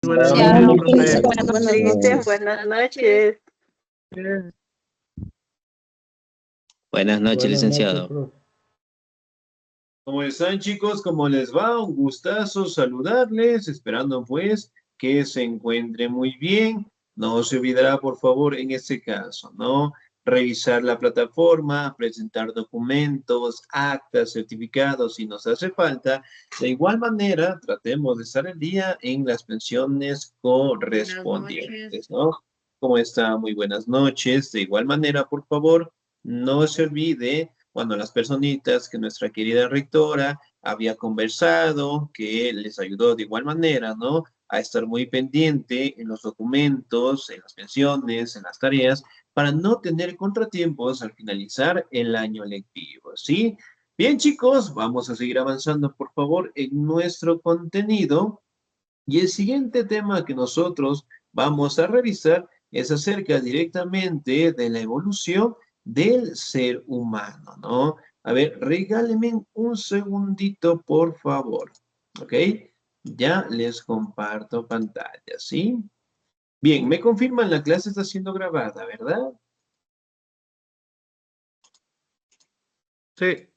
buenas Buenas noches, noches. profe. Buenas noches. Buenas noches. Buenas noches, Buenas noches, licenciado. profe. ¿Cómo están, chicos? ¿Cómo les va? Un gustazo saludarles, esperando pues que se encuentren muy bien. No se olvidará, por favor, en este caso, ¿no? Revisar la plataforma, presentar documentos, actas, certificados, si nos hace falta. De igual manera, tratemos de estar al día en las pensiones correspondientes, ¿no? ¿Cómo está? Muy buenas noches. De igual manera, por favor, no se olvide, cuando las personitas que nuestra querida rectora había conversado, que les ayudó de igual manera, ¿no? A estar muy pendiente en los documentos, en las pensiones, en las tareas, para no tener contratiempos al finalizar el año lectivo, ¿sí? Bien, chicos, vamos a seguir avanzando, por favor, en nuestro contenido. Y el siguiente tema que nosotros vamos a revisar es acerca directamente de la evolución del ser humano, ¿no? A ver, regálenme un segundito, por favor, ¿ok? Ya les comparto pantalla, ¿sí? Bien, me confirman la clase está siendo grabada, ¿verdad? Sí,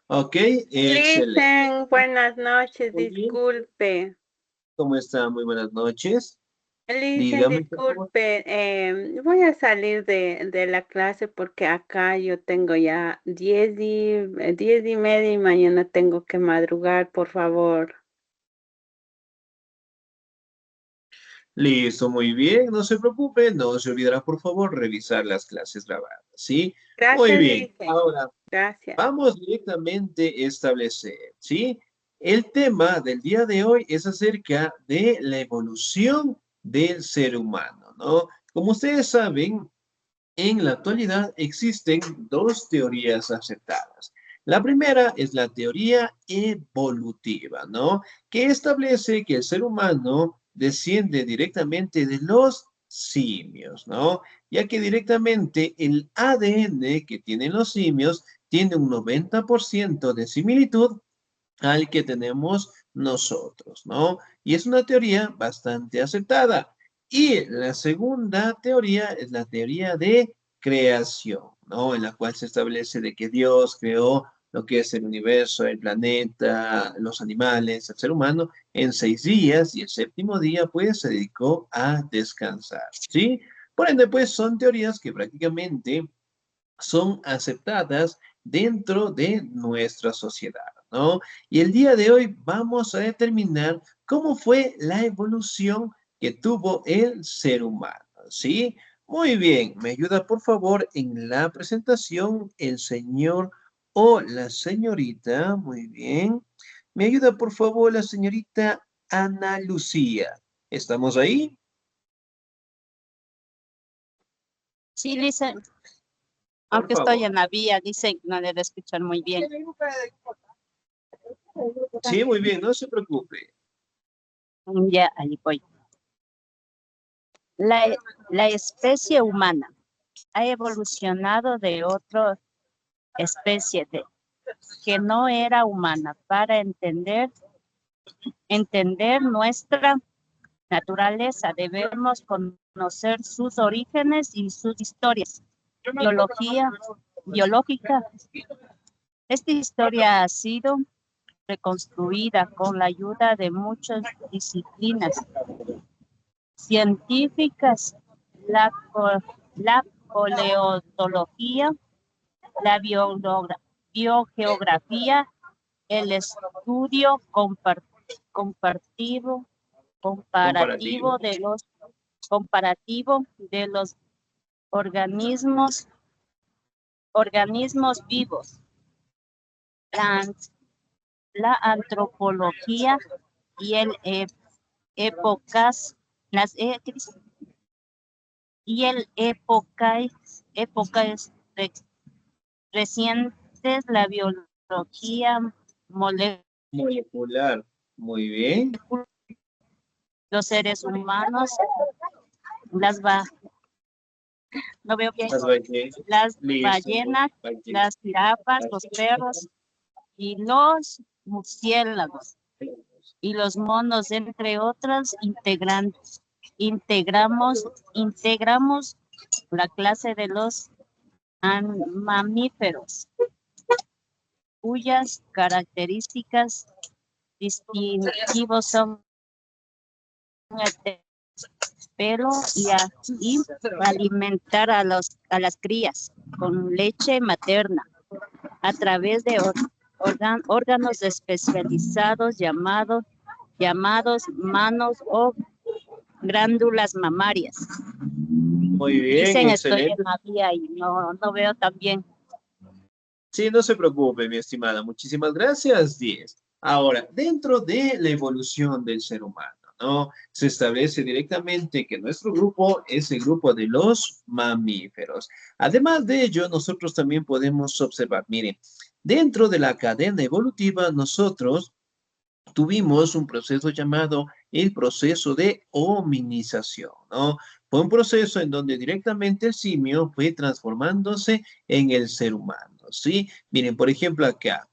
Ok, excelente. Listen, buenas noches, Muy bien. disculpe. ¿Cómo está? Muy buenas noches. Listen, Dígame, por favor. disculpe, voy a salir de la clase porque acá yo tengo ya 10:30 y mañana tengo que madrugar, por favor. Listo, muy bien, no se preocupe, no se olvidará, por favor, revisar las clases grabadas, ¿sí? Muy Gracias, bien, Listen. ahora Gracias. vamos directamente a establecer, ¿sí? El tema del día de hoy es acerca de la evolución del ser humano, ¿no? Como ustedes saben, en la actualidad existen dos teorías aceptadas. La primera es la teoría evolutiva, ¿no? Que establece que el ser humano desciende directamente de los simios, ¿no? Ya que directamente el ADN que tienen los simios tiene un 90% de similitud al que tenemos nosotros, ¿no? Y es una teoría bastante aceptada. Y la segunda teoría es la teoría de creación, ¿no? En la cual se establece de que Dios creó lo que es el universo, el planeta, los animales, el ser humano, en 6 días y el séptimo día, pues, se dedicó a descansar, ¿sí? Por ende, pues, son teorías que prácticamente son aceptadas dentro de nuestra sociedad, ¿no? Y el día de hoy vamos a determinar cómo fue la evolución que tuvo el ser humano, ¿sí? Muy bien, me ayuda por favor en la presentación el señor o la señorita, muy bien. Me ayuda por favor la señorita Ana Lucía. ¿Estamos ahí? Sí, dice, Por aunque favor. estoy en la vía, dice, no le de escuchar muy bien. Sí, muy bien, no se preocupe. Ya, ahí voy. La especie humana ha evolucionado de otra especie que no era humana para entender nuestra naturaleza. Debemos conocer sus orígenes y sus historias. Biológica. Esta historia ha sido reconstruida con la ayuda de muchas disciplinas científicas, la paleontología, la biogeografía, el estudio comparativo Comparativo. comparativo de los organismos vivos, la antropología y ¿qué dice? Y el épocas recientes, la biología Molecular. Muy bien. los seres humanos, las va, no veo bien, Las ballenas. las Listo. ballenas, las jirafas, los perros y los murciélagos. y los monos, entre otras, integramos la clase de los mamíferos, cuyas características distintivos son el pelo y alimentar a las crías con leche materna a través de órganos especializados llamados manos o glándulas mamarias. Muy bien, Dicen, estoy excelente. en la vía y no veo tan bien. Sí, no se preocupe, mi estimada. Muchísimas gracias, 10. Ahora, dentro de la evolución del ser humano, ¿no? Se establece directamente que nuestro grupo es el grupo de los mamíferos. Además de ello, nosotros también podemos observar, miren, dentro de la cadena evolutiva, nosotros tuvimos un proceso llamado el proceso de hominización, ¿no? Fue un proceso en donde directamente el simio fue transformándose en el ser humano, ¿sí? Miren, por ejemplo, acá,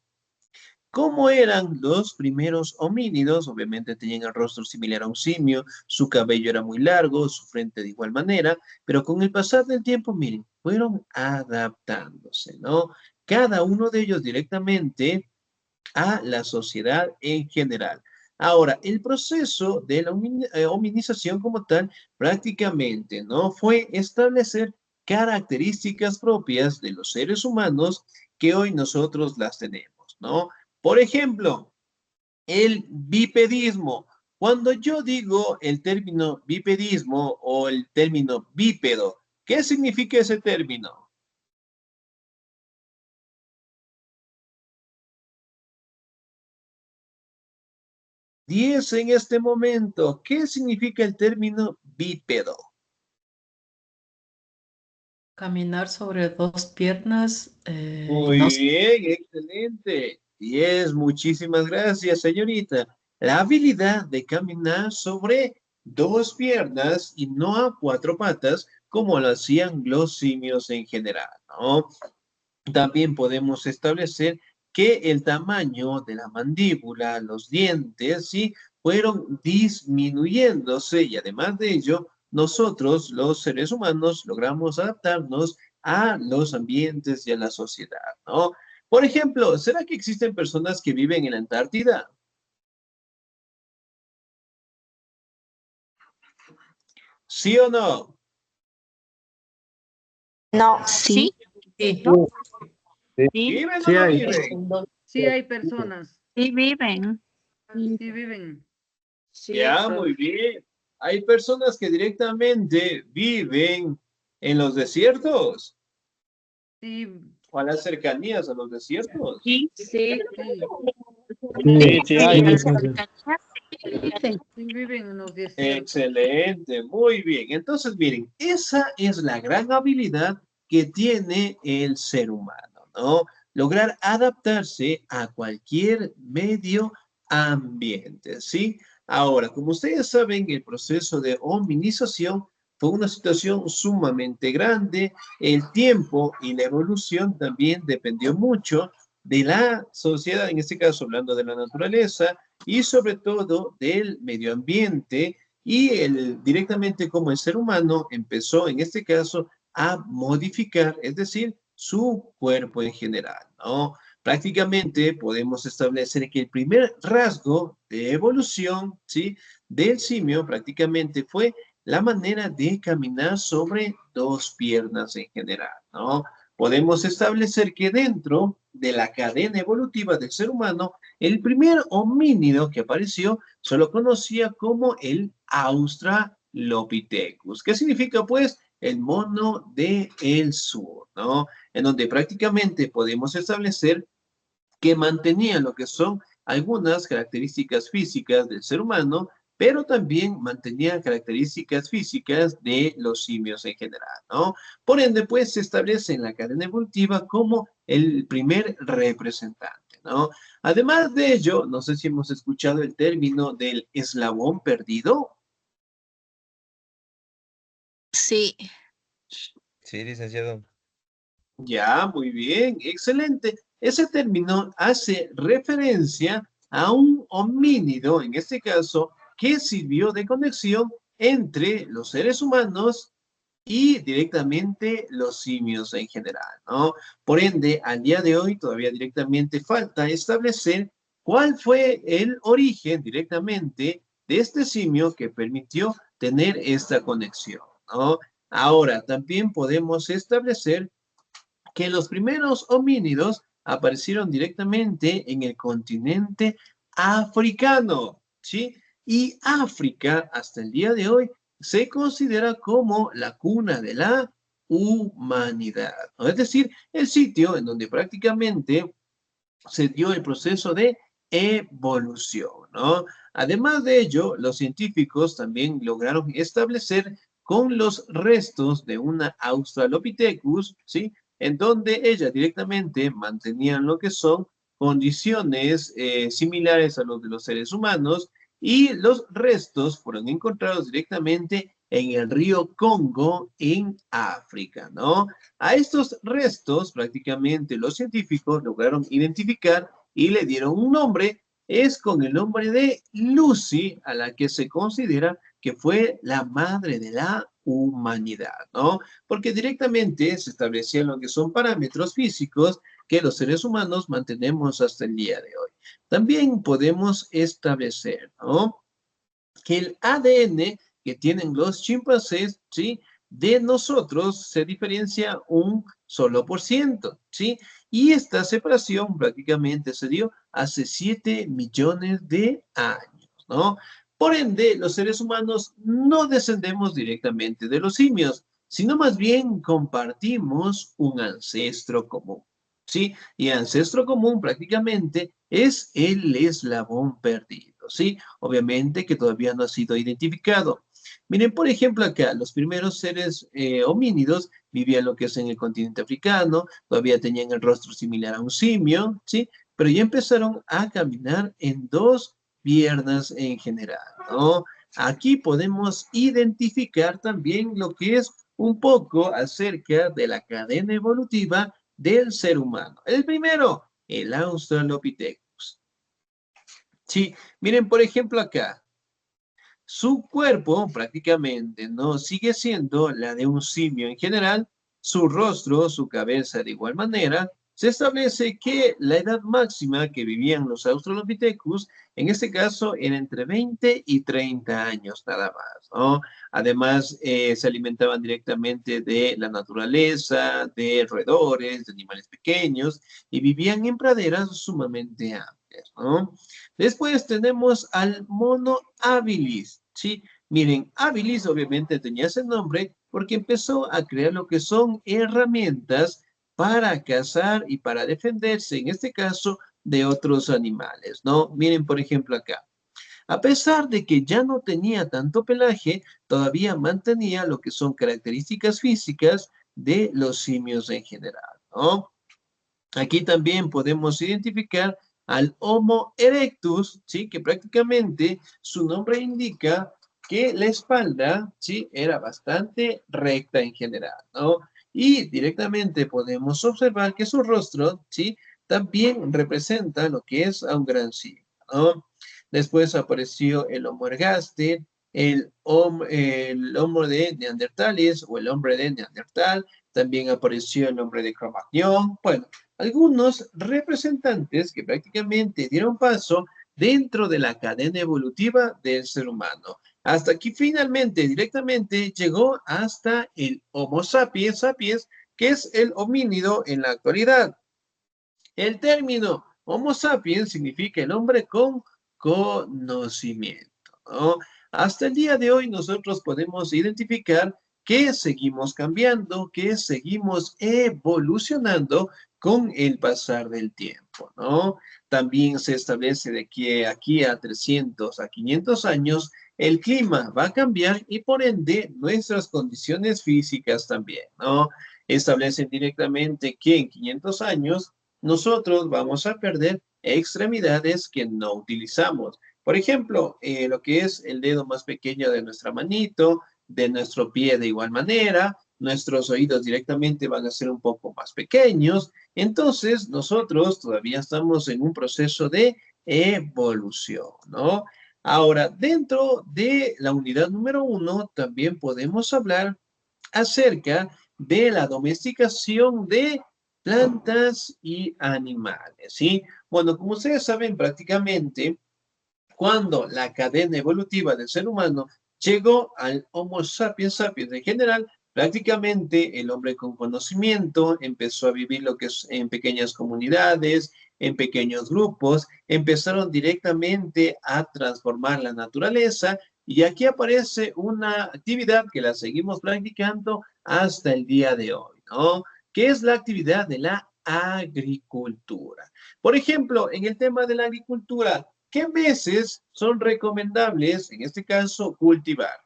¿cómo eran los primeros homínidos? Obviamente tenían el rostro similar a un simio, su cabello era muy largo, su frente de igual manera, pero con el pasar del tiempo, miren, fueron adaptándose, ¿no? Cada uno de ellos directamente a la sociedad en general. Ahora, el proceso de la hominización como tal prácticamente no fue establecer características propias de los seres humanos que hoy nosotros las tenemos, ¿no? Por ejemplo, el bipedismo. Cuando yo digo el término bipedismo o el término bípedo, ¿qué significa ese término? 10 en este momento. ¿Qué significa el término bípedo? Caminar sobre dos piernas. Muy No sé. bien, excelente. 10, muchísimas gracias, señorita. La habilidad de caminar sobre dos piernas y no a cuatro patas, como lo hacían los simios en general, ¿no? También podemos establecer que el tamaño de la mandíbula, los dientes, ¿sí? Fueron disminuyéndose y además de ello, nosotros, los seres humanos, logramos adaptarnos a los ambientes y a la sociedad, ¿no? Por ejemplo, ¿será que existen personas que viven en la Antártida? ¿Sí o no? No, Sí, Sí, ¿no? Sí, ¿Viven o Sí no hay. viven? Sí hay personas. sí viven. Sí viven. Sí, Ya, muy profe. bien. Hay personas que directamente viven en los desiertos Sí, o a las cercanías a los desiertos. Sí, Sí, sí, sí, Sí hay. sí viven en los desiertos. Excelente, muy bien. Entonces, miren, esa es la gran habilidad que tiene el ser humano, ¿no? Lograr adaptarse a cualquier medio ambiente, ¿sí? Ahora, como ustedes saben, el proceso de hominización fue una situación sumamente grande. El tiempo y la evolución también dependió mucho de la sociedad, en este caso hablando de la naturaleza, y sobre todo del medio ambiente y directamente como el ser humano empezó en este caso a modificar, es decir, su cuerpo en general, ¿no? Prácticamente podemos establecer que el primer rasgo de evolución, ¿sí? Del simio prácticamente fue la manera de caminar sobre dos piernas en general, ¿no? Podemos establecer que dentro de la cadena evolutiva del ser humano, el primer homínido que apareció se lo conocía como el Australopithecus. ¿Qué significa, pues? El mono del sur, ¿no? En donde prácticamente podemos establecer que mantenía lo que son algunas características físicas del ser humano, pero también mantenía características físicas de los simios en general, ¿no? Por ende, pues se establece en la cadena evolutiva como el primer representante, ¿no? Además de ello, no sé si hemos escuchado el término del eslabón perdido. sí. Sí, licenciado. Ya, muy bien, excelente. Ese término hace referencia a un homínido, en este caso, que sirvió de conexión entre los seres humanos y directamente los simios en general, ¿no? Por ende, al día de hoy todavía directamente falta establecer cuál fue el origen directamente de este simio que permitió tener esta conexión, ¿no? Ahora, también podemos establecer que los primeros homínidos aparecieron directamente en el continente africano, ¿sí? Y África, hasta el día de hoy, se considera como la cuna de la humanidad, ¿no? Es decir, el sitio en donde prácticamente se dio el proceso de evolución, ¿no? Además de ello, los científicos también lograron establecer con los restos de una Australopithecus, ¿sí? En donde ellas directamente mantenían lo que son condiciones similares a los de los seres humanos y los restos fueron encontrados directamente en el río Congo en África, ¿no? A estos restos prácticamente los científicos lograron identificar y le dieron un nombre, es con el nombre de Lucy, a la que se considera que fue la madre de la humanidad, ¿no? Porque directamente se establecían lo que son parámetros físicos que los seres humanos mantenemos hasta el día de hoy. También podemos establecer, ¿no? Que el ADN que tienen los chimpancés, ¿sí? De nosotros se diferencia un solo %, ¿sí? Y esta separación prácticamente se dio hace 7 millones de años, ¿no? Por ende, los seres humanos no descendemos directamente de los simios, sino más bien compartimos un ancestro común, ¿sí? Y ancestro común prácticamente es el eslabón perdido, ¿sí? Obviamente que todavía no ha sido identificado. Miren, por ejemplo, acá, los primeros seres homínidos vivían lo que es en el continente africano, todavía tenían el rostro similar a un simio, ¿sí? Pero ya empezaron a caminar en 2 piernas en general, ¿no? Aquí podemos identificar también lo que es un poco acerca de la cadena evolutiva del ser humano. El primero, el Australopithecus. Sí, miren, por ejemplo, acá. Su cuerpo prácticamente no sigue siendo la de un simio en general, su rostro, su cabeza de igual manera. Se establece que la edad máxima que vivían los Australopithecus, en este caso, era entre 20 y 30 años nada más, ¿no? Además, se alimentaban directamente de la naturaleza, de roedores, de animales pequeños, y vivían en praderas sumamente amplias, ¿no? Después tenemos al mono habilis, ¿sí? Miren, habilis obviamente tenía ese nombre porque empezó a crear lo que son herramientas para cazar y para defenderse, en este caso, de otros animales, ¿no? Miren, por ejemplo, acá. A pesar de que ya no tenía tanto pelaje, todavía mantenía lo que son características físicas de los simios en general, ¿no? Aquí también podemos identificar al Homo erectus, ¿sí? Que prácticamente su nombre indica que la espalda, ¿sí? Era bastante recta en general, ¿no? Y directamente podemos observar que su rostro, ¿sí? También representa lo que es a un gran simio, ¿no? Después apareció el Homo ergaster, el Homo de Neandertales o el hombre de Neandertal, también apareció el hombre de Cro-Magnon, bueno, algunos representantes que prácticamente dieron paso dentro de la cadena evolutiva del ser humano. Hasta que finalmente, directamente, llegó hasta el Homo sapiens sapiens, que es el homínido en la actualidad. El término Homo sapiens significa el hombre con conocimiento, ¿no? Hasta el día de hoy nosotros podemos identificar que seguimos cambiando, que seguimos evolucionando con el pasar del tiempo, ¿no? También se establece de que aquí a 300 a 500 años el clima va a cambiar y por ende nuestras condiciones físicas también, ¿no? Establecen directamente que en 500 años nosotros vamos a perder extremidades que no utilizamos. Por ejemplo, lo que es el dedo más pequeño de nuestra manito, de nuestro pie de igual manera, nuestros oídos directamente van a ser un poco más pequeños. Entonces, nosotros todavía estamos en un proceso de evolución, ¿no? Ahora, dentro de la unidad número 1, también podemos hablar acerca de la domesticación de plantas y animales, ¿sí? Bueno, como ustedes saben, prácticamente cuando la cadena evolutiva del ser humano llegó al Homo sapiens sapiens en general, prácticamente el hombre con conocimiento empezó a vivir lo que es en pequeñas comunidades, en pequeños grupos, empezaron directamente a transformar la naturaleza y aquí aparece una actividad que la seguimos practicando hasta el día de hoy, ¿no? Que es la actividad de la agricultura. Por ejemplo, en el tema de la agricultura, ¿qué meses son recomendables, en este caso, cultivar?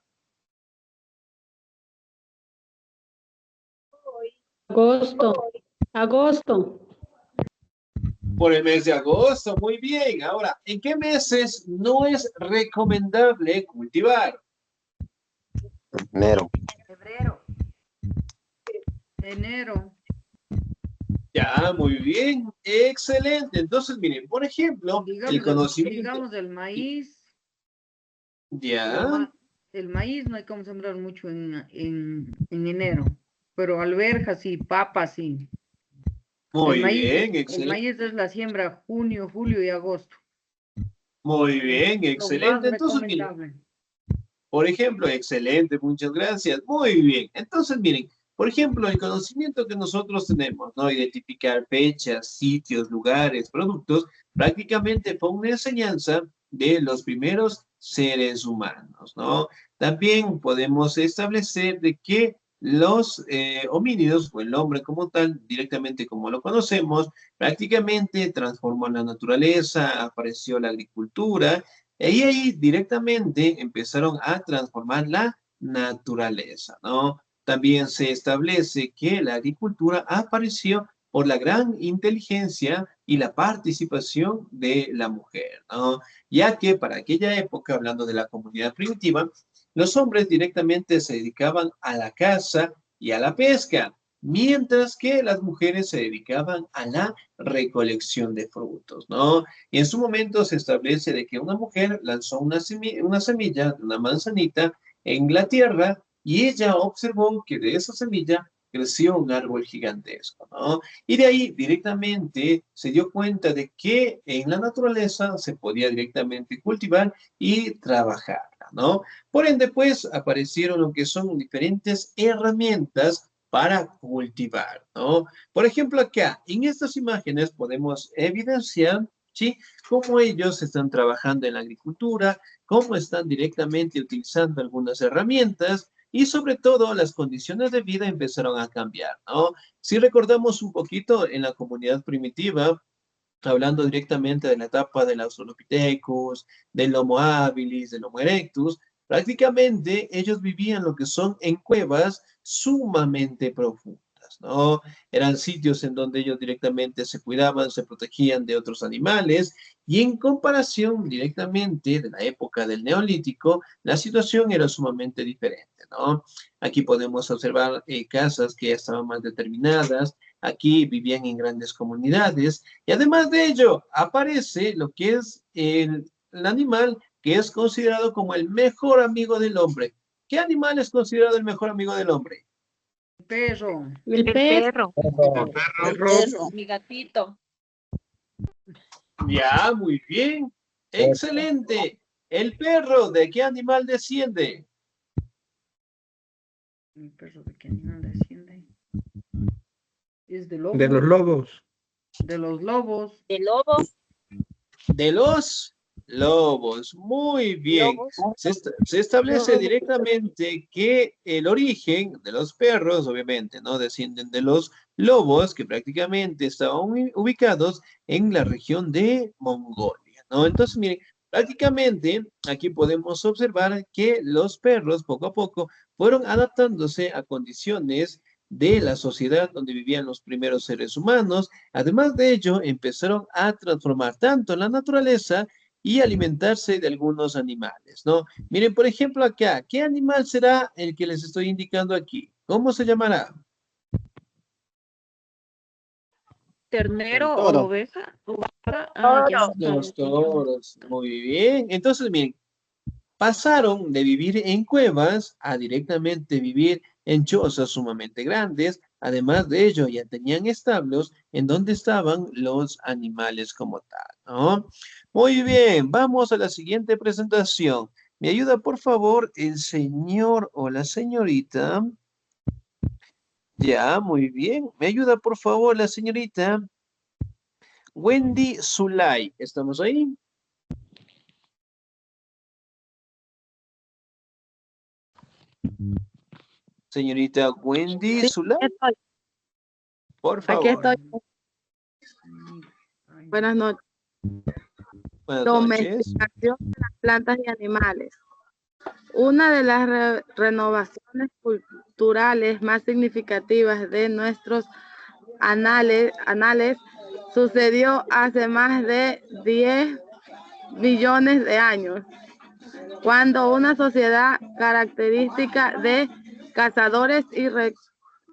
Agosto. Agosto. Por el mes de agosto, muy bien. Ahora, ¿en qué meses no es recomendable cultivar? Enero. Febrero. Enero. Ya, muy bien. Excelente. Entonces, miren, por ejemplo, el conocimiento. Digamos el maíz. Ya. El maíz no hay como sembrar mucho en enero, pero alberjas y papas sí. Muy bien, El excelente. maíz es la siembra junio, julio y agosto. Muy bien, excelente. Entonces, miren, Recomendable. por ejemplo, excelente, muchas gracias. Muy bien. Entonces, miren, por ejemplo, el conocimiento que nosotros tenemos, ¿no? Identificar fechas, sitios, lugares, productos, prácticamente fue una enseñanza de los primeros seres humanos, ¿no? También podemos establecer de que los homínidos, o el hombre como tal, directamente como lo conocemos, prácticamente transformó la naturaleza, apareció la agricultura, y ahí directamente empezaron a transformar la naturaleza, ¿no? También se establece que la agricultura apareció por la gran inteligencia y la participación de la mujer, ¿no? Ya que para aquella época, hablando de la comunidad primitiva, los hombres directamente se dedicaban a la caza y a la pesca, mientras que las mujeres se dedicaban a la recolección de frutos, ¿no? Y en su momento se establece de que una mujer lanzó una semilla de una manzanita en la tierra y ella observó que de esa semilla creció un árbol gigantesco, ¿no? Y de ahí directamente se dio cuenta de que en la naturaleza se podía directamente cultivar y trabajarla, ¿no? Por ende, pues, aparecieron lo que son diferentes herramientas para cultivar, ¿no? Por ejemplo, acá, en estas imágenes podemos evidenciar, ¿sí? Cómo ellos están trabajando en la agricultura, cómo están directamente utilizando algunas herramientas y sobre todo las condiciones de vida empezaron a cambiar, ¿no? Si recordamos un poquito en la comunidad primitiva, hablando directamente de la etapa del Australopithecus, del Homo habilis, del Homo erectus, prácticamente ellos vivían lo que son en cuevas sumamente profundas, ¿no? Eran sitios en donde ellos directamente se cuidaban, se protegían de otros animales, y en comparación directamente de la época del Neolítico, la situación era sumamente diferente, ¿no? Aquí podemos observar casas que ya estaban más determinadas, aquí vivían en grandes comunidades, y además de ello, aparece lo que es el animal que es considerado como el mejor amigo del hombre. ¿Qué animal es considerado el mejor amigo del hombre? Perro. El perro. El perro. Mi gatito. Ya, muy bien. Excelente. ¿El perro de qué animal desciende? ¿El perro de qué animal desciende? Es de lobo. De los lobos. De los lobos. El lobo. De los lobos. Muy bien. Lobos. Se establece directamente que el origen de los perros, obviamente, ¿no? Descienden de los lobos que prácticamente estaban ubicados en la región de Mongolia, ¿no? Entonces, miren, prácticamente aquí podemos observar que los perros poco a poco fueron adaptándose a condiciones de la sociedad donde vivían los primeros seres humanos. Además de ello, empezaron a transformar tanto la naturaleza y alimentarse de algunos animales, ¿no? Miren, por ejemplo, acá, ¿qué animal será el que les estoy indicando aquí? ¿Cómo se llamará? ternero Toro. o oveja o vaca. Ah, ya. Los toros. Muy bien. Entonces, miren, pasaron de vivir en cuevas a directamente vivir en chozas sumamente grandes. Además de ello, ya tenían establos en donde estaban los animales como tal, ¿no? Muy bien, vamos a la siguiente presentación. ¿Me ayuda, por favor, el señor o la señorita? Ya, muy bien. ¿Me ayuda, por favor, la señorita Wendy Zulay? ¿Estamos ahí? Señorita Wendy Sí, Zulay, estoy. por Aquí favor. estoy. Buenas noches. Buenas noches. Domesticación de las plantas y animales. Una de las renovaciones culturales más significativas de nuestros anales sucedió hace más de 10 millones de años, cuando una sociedad característica de cazadores y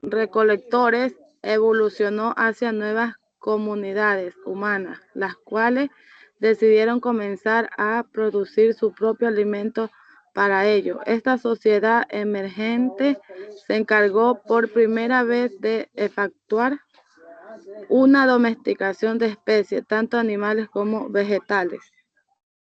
recolectores evolucionó hacia nuevas comunidades humanas, las cuales decidieron comenzar a producir su propio alimento para ello. Esta sociedad emergente se encargó por primera vez de efectuar una domesticación de especies, tanto animales como vegetales.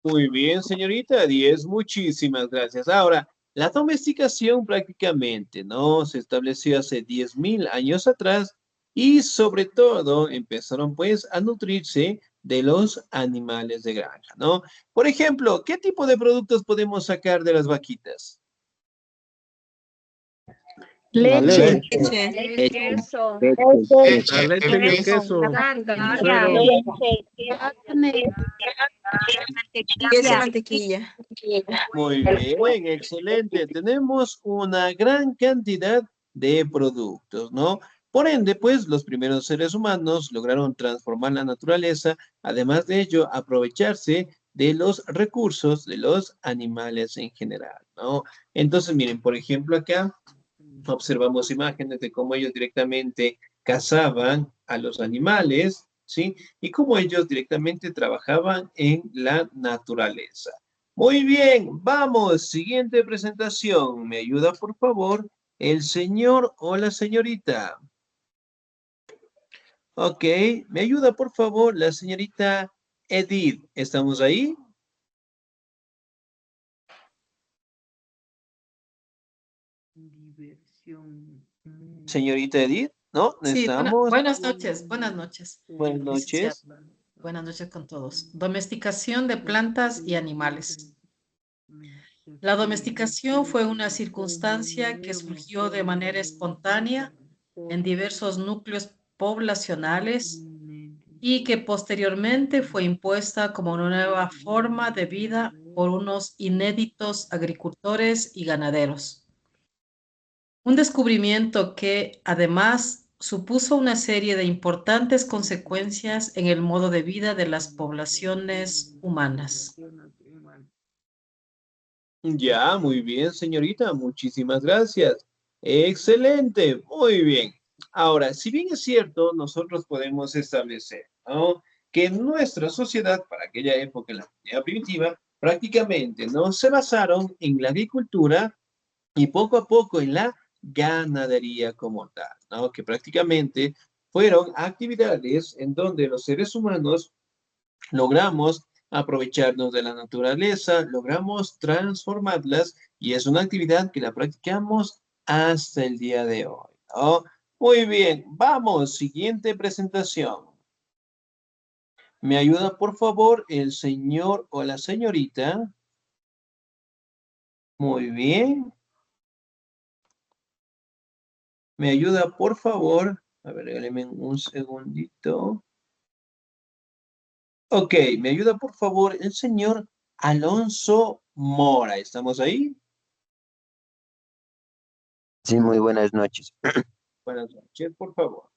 Muy bien, señorita 10, muchísimas gracias. Ahora, la domesticación prácticamente, ¿no? Se estableció hace 10.000 años atrás y sobre todo empezaron pues a nutrirse de los animales de granja, ¿no? Por ejemplo, ¿qué tipo de productos podemos sacar de las vaquitas? Leche. Queso. La leche y el queso. Suero. Queso, mantequilla. Muy bien, excelente. Tenemos una gran cantidad de productos, ¿no? Por ende, pues, los primeros seres humanos lograron transformar la naturaleza, además de ello, aprovecharse de los recursos de los animales en general, ¿no? Entonces, miren, por ejemplo, acá observamos imágenes de cómo ellos directamente cazaban a los animales, ¿sí? Y cómo ellos directamente trabajaban en la naturaleza. Muy bien, vamos, siguiente presentación. ¿Me ayuda, por favor, el señor o la señorita? Ok, ¿me ayuda, por favor, la señorita Edith? ¿Estamos ahí? Diversión. Señorita Edith, ¿no? Sí, Estamos. buenas noches, buenas noches. Buenas licenciado. noches. Buenas noches con todos. Domesticación de plantas y animales. La domesticación fue una circunstancia que surgió de manera espontánea en diversos núcleos poblacionales y que posteriormente fue impuesta como una nueva forma de vida por unos inéditos agricultores y ganaderos. Un descubrimiento que además supuso una serie de importantes consecuencias en el modo de vida de las poblaciones humanas. Ya, muy bien, señorita. Muchísimas gracias. Excelente, muy bien. Ahora, si bien es cierto, nosotros podemos establecer, ¿no?, que nuestra sociedad, para aquella época, en la sociedad primitiva, prácticamente, ¿no?, se basaron en la agricultura y poco a poco en la ganadería como tal, ¿no?, que prácticamente fueron actividades en donde los seres humanos logramos aprovecharnos de la naturaleza, logramos transformarlas y es una actividad que la practicamos hasta el día de hoy, ¿no? Muy bien, vamos, siguiente presentación. ¿Me ayuda, por favor, el señor o la señorita? Muy bien. ¿Me ayuda, por favor? A ver, regáleme un segundito. Ok, ¿me ayuda, por favor, el señor Alonso Mora? ¿Estamos ahí? Sí, muy buenas noches. Buenas noches, por favor.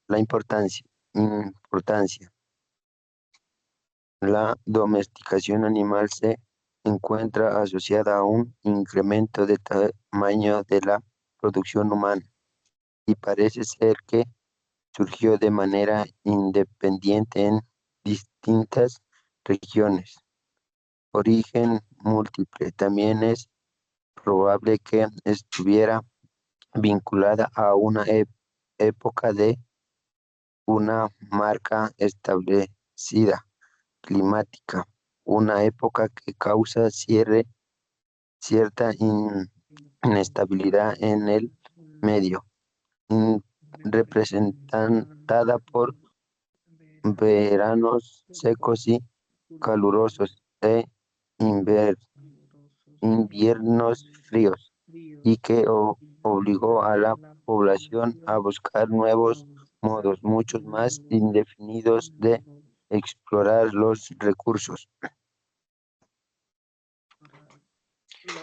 La importancia. La domesticación animal se encuentra asociada a un incremento de tamaño de la producción humana y parece ser que surgió de manera independiente en distintas regiones. Origen múltiple. También es probable que estuviera vinculada a una época de una marca establecida climática, una época que causa cierta inestabilidad en el medio, representada por veranos secos y calurosos e inviernos fríos, y que obligó a la población a buscar nuevos modos, muchos más indefinidos de explorar los recursos.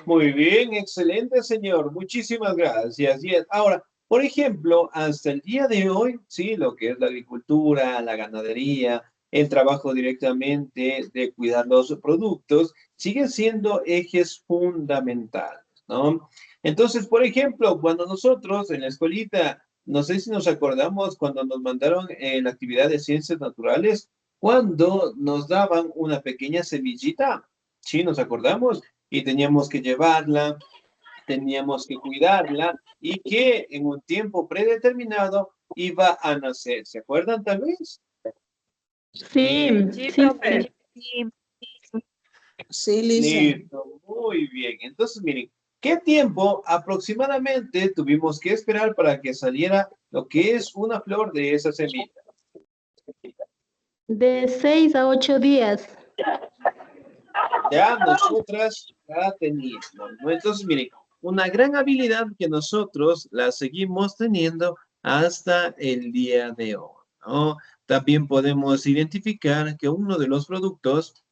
Muy bien, excelente, señor. Muchísimas gracias. Y ahora, por ejemplo, hasta el día de hoy, sí, lo que es la agricultura, la ganadería, el trabajo directamente de cuidar los productos, siguen siendo ejes fundamentales, ¿no? Entonces, por ejemplo, cuando nosotros en la escuelita, no sé si nos acordamos cuando nos mandaron la actividad de ciencias naturales, cuando nos daban una pequeña semillita, ¿sí? ¿Nos acordamos? Y teníamos que llevarla, teníamos que cuidarla y que en un tiempo predeterminado iba a nacer. ¿Se acuerdan tal vez? Sí, Sí, sí. profe. Sí, Lisa. Listo, muy bien. Entonces, miren, ¿qué tiempo aproximadamente tuvimos que esperar para que saliera lo que es una flor de esa semilla? De 6 a 8 días. Ya nosotras ya teníamos, ¿no? Entonces, miren, una gran habilidad que nosotros la seguimos teniendo hasta el día de hoy, ¿no? También podemos identificar que uno de los productos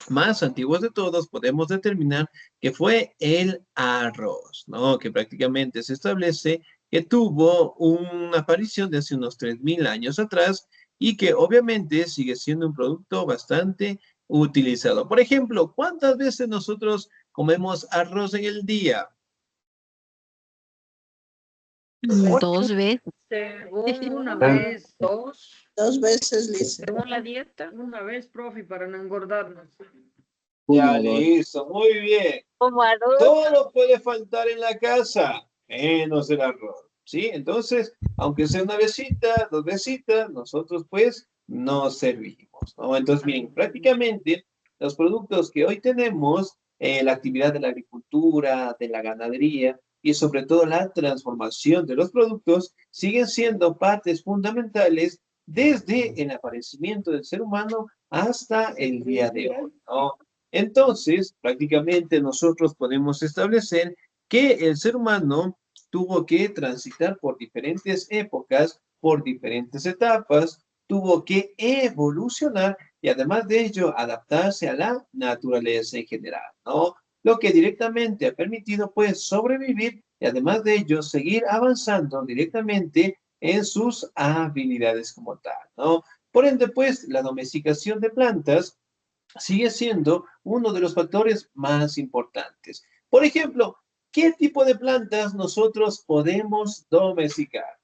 más antiguos de todos podemos determinar que fue el arroz, ¿no? Que prácticamente se establece que tuvo una aparición de hace unos 3000 años atrás y que obviamente sigue siendo un producto bastante utilizado. Por ejemplo, ¿cuántas veces nosotros comemos arroz en el día? 2 veces. Según Una vez, Dos veces, Lisa. según la dieta. una vez, profe, para no engordarnos. Ya listo, muy bien. Como arroz. Todo puede faltar en la casa, menos el arroz, ¿sí? Entonces, aunque sea una besita, dos besitas, nosotros pues nos servimos, ¿no? Entonces, miren, prácticamente los productos que hoy tenemos, la actividad de la agricultura, de la ganadería y sobre todo la transformación de los productos siguen siendo partes fundamentales desde el aparecimiento del ser humano hasta el día de hoy, ¿no? Entonces, prácticamente nosotros podemos establecer que el ser humano tuvo que transitar por diferentes épocas, por diferentes etapas, tuvo que evolucionar y además de ello adaptarse a la naturaleza en general, ¿no? Lo que directamente ha permitido pues sobrevivir y además de ello seguir avanzando directamente en sus habilidades como tal, ¿no? Por ende pues la domesticación de plantas sigue siendo uno de los factores más importantes. Por ejemplo, ¿qué tipo de plantas nosotros podemos domesticar?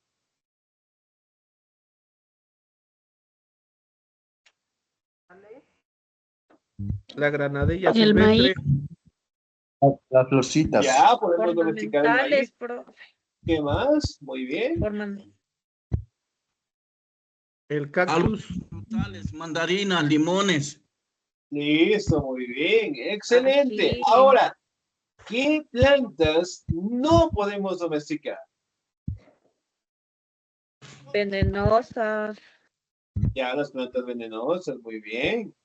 La granadilla El maíz. silvestre. Las florcitas. Ya podemos domesticar el maíz. Ornamentales, profe. ¿Qué más? Muy bien. El cactus. Frutales, mandarinas, limones. Listo, muy bien. Excelente. Aquí. Ahora, ¿qué plantas no podemos domesticar? Venenosas. Ya las plantas venenosas, muy bien.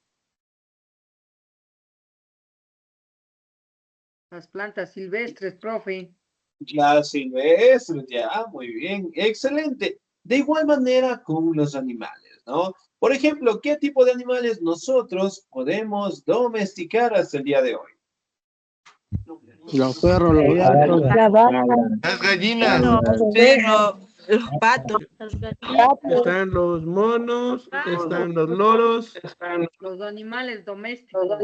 Las plantas silvestres, profe. Las silvestres, ya, muy bien, excelente. De igual manera con los animales, ¿no? Por ejemplo, ¿qué tipo de animales nosotros podemos domesticar hasta el día de hoy? Los perros, los gatos. Las gallinas. Los perros, los patos. Están los monos, están los loros. Los animales domésticos.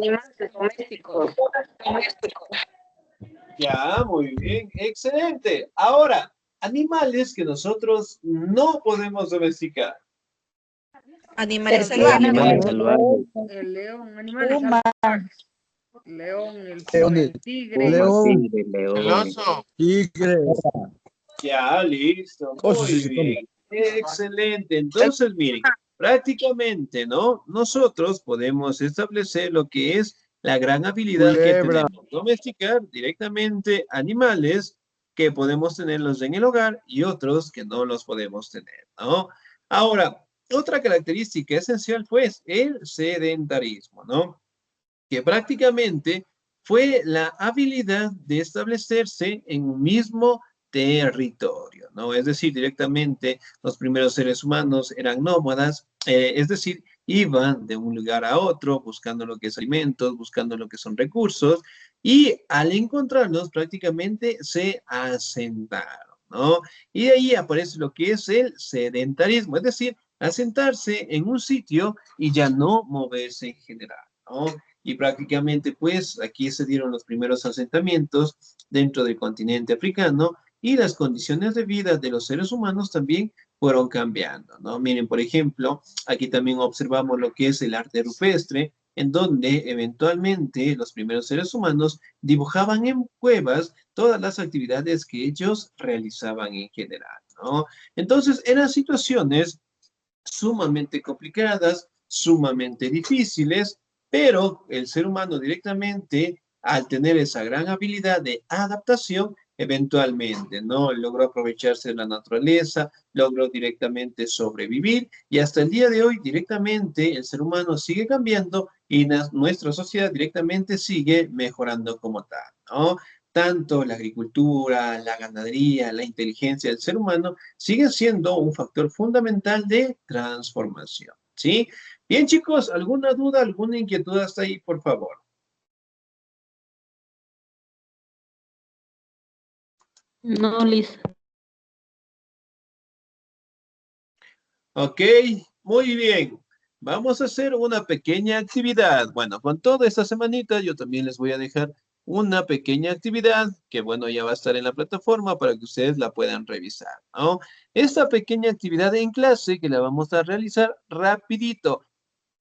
Ya, muy bien, excelente. Ahora, animales que nosotros no podemos domesticar. Animales Animales salvajes. salvajes. El león, animales salvajes. León, el tigre. León, El oso. tigre. Ya, listo. Oso, sí, Muy bien. Excelente. Entonces, miren, prácticamente, ¿no? Nosotros podemos establecer lo que es la gran habilidad que Culebra. tenemos. Domesticar directamente animales que podemos tenerlos en el hogar y otros que no los podemos tener, ¿no? Ahora, otra característica esencial fue el sedentarismo, ¿no? Que prácticamente fue la habilidad de establecerse en un mismo territorio, ¿no? Es decir, directamente los primeros seres humanos eran nómadas, es decir, iban de un lugar a otro buscando lo que es alimentos, buscando lo que son recursos, y al encontrarlos prácticamente se asentaron, ¿no? Y de ahí aparece lo que es el sedentarismo, es decir, asentarse en un sitio y ya no moverse en general, ¿no? Y prácticamente pues aquí se dieron los primeros asentamientos dentro del continente africano y las condiciones de vida de los seres humanos también fueron cambiando, ¿no? Miren, por ejemplo, aquí también observamos lo que es el arte rupestre, en donde eventualmente los primeros seres humanos dibujaban en cuevas todas las actividades que ellos realizaban en general, ¿no? Entonces eran situaciones sumamente complicadas, sumamente difíciles, pero el ser humano directamente, al tener esa gran habilidad de adaptación, eventualmente, ¿no? Logró aprovecharse de la naturaleza, logró directamente sobrevivir y hasta el día de hoy directamente el ser humano sigue cambiando y nuestra sociedad directamente sigue mejorando como tal, ¿no? Tanto la agricultura, la ganadería, la inteligencia del ser humano siguen siendo un factor fundamental de transformación, ¿sí? Bien, chicos, ¿alguna duda, alguna inquietud hasta ahí, por favor? No, Liz. Ok, muy bien. Vamos a hacer una pequeña actividad. Bueno, con toda esta semanita yo también les voy a dejar una pequeña actividad que, bueno, ya va a estar en la plataforma para que ustedes la puedan revisar, ¿no? Esta pequeña actividad en clase que la vamos a realizar rapidito.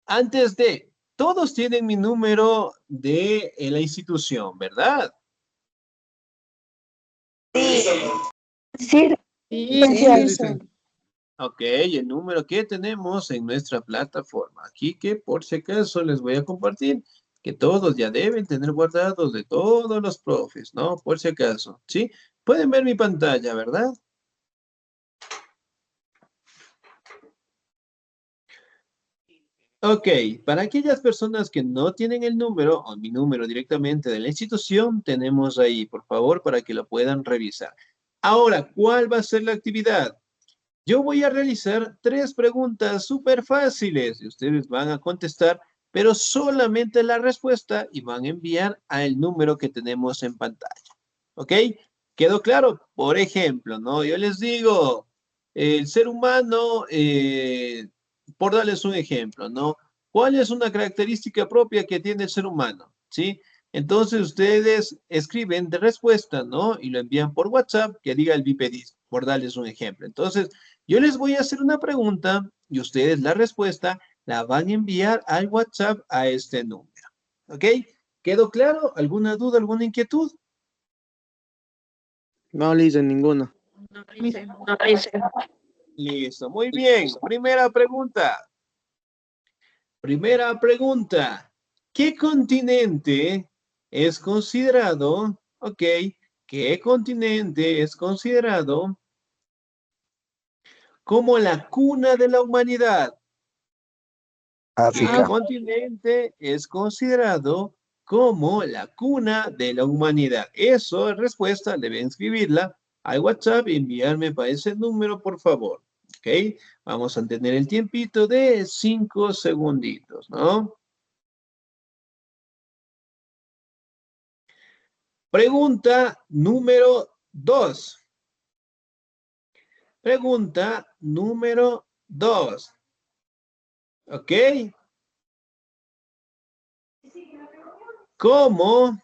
Antes de, todos tienen mi número de la institución, ¿verdad? Sí. Ok, el número que tenemos en nuestra plataforma. Aquí que por si acaso les voy a compartir que todos ya deben tener guardados de todos los profes, ¿no? Por si acaso, ¿sí? Pueden ver mi pantalla, ¿verdad? Ok, para aquellas personas que no tienen el número o mi número directamente de la institución, tenemos ahí, por favor, para que lo puedan revisar. Ahora, ¿cuál va a ser la actividad? Yo voy a realizar 3 preguntas súper fáciles y ustedes van a contestar, pero solamente la respuesta y van a enviar al número que tenemos en pantalla. ¿Ok? ¿Quedó claro? Por ejemplo, ¿no? Yo les digo, el ser humano, por darles un ejemplo, ¿no? ¿Cuál es una característica propia que tiene el ser humano? ¿Sí? Entonces ustedes escriben de respuesta, ¿no? Y lo envían por WhatsApp que diga el bipedismo, por darles un ejemplo. Entonces, yo les voy a hacer una pregunta y ustedes la respuesta la van a enviar al WhatsApp a este número. ¿Ok? ¿Quedó claro? ¿Alguna duda, alguna inquietud? No le hice ninguna. Listo, muy bien. Primera pregunta. Primera pregunta. ¿Qué continente es considerado, ok, qué continente es considerado como la cuna de la humanidad? ¿Qué África. continente es considerado como la cuna de la humanidad? Eso es respuesta, deben escribirla al WhatsApp y enviarme para ese número, por favor. ¿Ok? Vamos a tener el tiempito de 5 segunditos, ¿no? Pregunta número 2. Pregunta número 2. ¿Ok? ¿Cómo?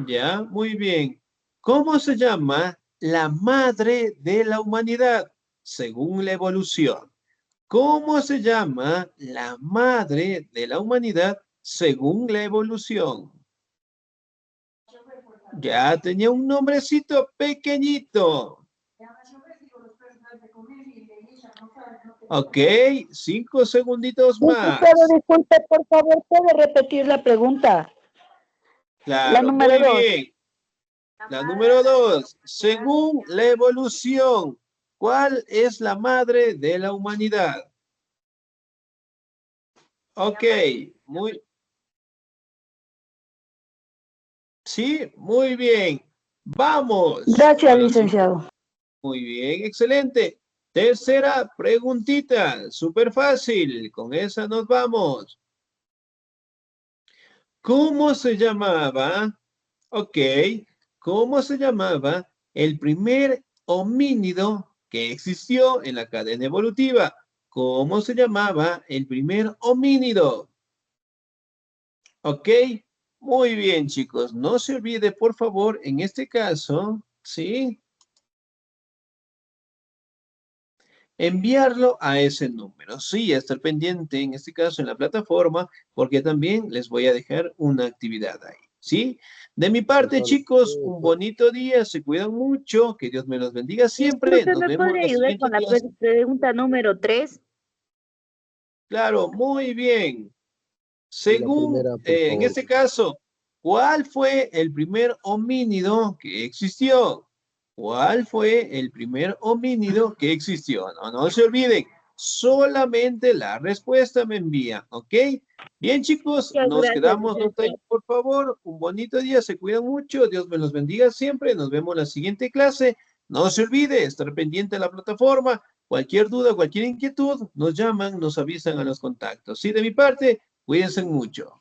Ya, muy bien. ¿Cómo se llama la madre de la humanidad según la evolución? ¿Cómo se llama la madre de la humanidad según la evolución? Ya tenía un nombrecito pequeñito. Ok, 5 segunditos más. Pero disculpe, por favor, ¿puede repetir la pregunta? Claro, La número muy 2. bien. La número 2. Según la evolución, ¿cuál es la madre de la humanidad? Ok, sí, muy bien. Vamos. Gracias, con la licenciado. Muy bien, excelente. Tercera preguntita, súper fácil. Con esa nos vamos. ¿Cómo se llamaba? Ok, ¿cómo se llamaba el primer homínido que existió en la cadena evolutiva? ¿Cómo se llamaba el primer homínido? Ok, muy bien, chicos. No se olvide, por favor, en este caso, ¿sí? Enviarlo a ese número. Sí, estar pendiente, en este caso, en la plataforma, porque también les voy a dejar una actividad ahí, ¿sí? De mi parte, chicos, un bonito día, se cuidan mucho, que Dios me los bendiga siempre. ¿Usted Nos me vemos en puede la ayudar siguiente con la clase. pregunta número 3? Claro, muy bien. Según, primera, por en favor. este caso, ¿cuál fue el primer homínido que existió? ¿Cuál fue el primer homínido que existió? No se olviden, solamente la respuesta me envía, ¿ok? Bien, chicos, Muchas nos gracias, quedamos hasta ahí, licenciado. por favor. Un bonito día, se cuidan mucho, Dios me los bendiga siempre. Nos vemos en la siguiente clase. No se olvide estar pendiente de la plataforma. Cualquier duda, cualquier inquietud, nos llaman, nos avisan a los contactos. Sí, de mi parte, cuídense mucho.